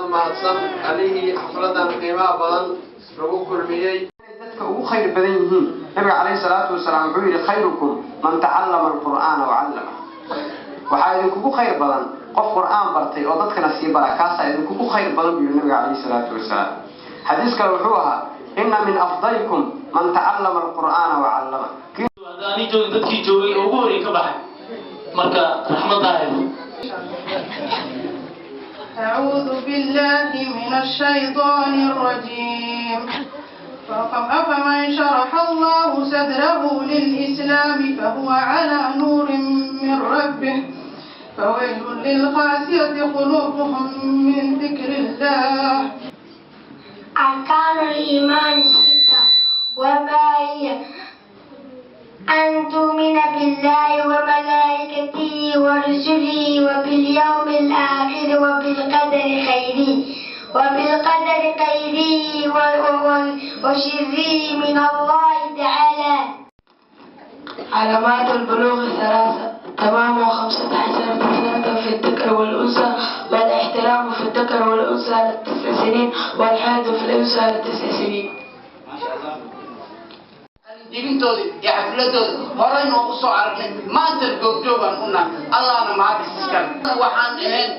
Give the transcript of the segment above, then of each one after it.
mahadsan alihi xafladan qiimaha badan lagu kulmiyay dadka ugu khayr badan yihiin nabiga calayhi salaatu wasalaam wuxuu yiri khayrukum man ta'allama al-qur'ana wa 'allama waxa idinku khayr badan qof qur'aan bartay oo dadkana si barakaasa idinku khayr badan buu nabiga calayhi salaatu wasalaam xadiiska wuxuu ahaa inna min afdalikum man ta'allama al-qur'ana wa 'allama hadani dadkii joogay ugu horeey ka baxay marka raxmadahay أعوذ بالله من الشيطان الرجيم أفمن شرح الله صدره للإسلام فهو على نور من ربه فويل للقاسية قلوبهم من ذكر الله. أركان الإيمان ستة وما هي أن تؤمن بالله وملائكته ورسله وباليوم الآخر وبالقدر خيره وشره من الله تعالى. علامات البلوغ ثلاثة: تمام 15 سنة في الذكر والأنثى، والاحترام في الذكر والأنثى ل9 سنين، والحيض في الأنثى ل9 سنين. diintoodi iyo xafladooda horay noogu soo aragnay maanta goobjoogan una allahna mahadiskan waxaan ahayn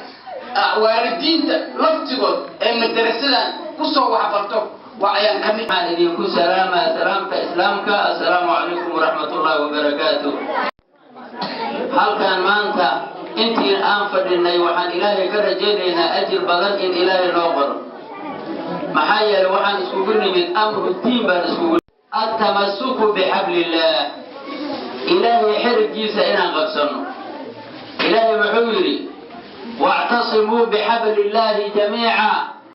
waalidiinta laftigood ee madarasadan ku soo waxbarto waa ayaan kamid aan idinku salaamta islaamka. assalaamu calaykum waraxmatullaahi wabarakaatuh. halkan maanta intii aan fadhinay waxaan ilaahay ka rajaynaynaa ajir badan in ilaahay noo qoro, maxaa yeelay waxaan iskugu nimid amru diin baan iskugu التمسك بحبل الله. إلهي حرق جيسا إنا قبسنه. إلهي محوري واعتصموا بحبل الله جميعا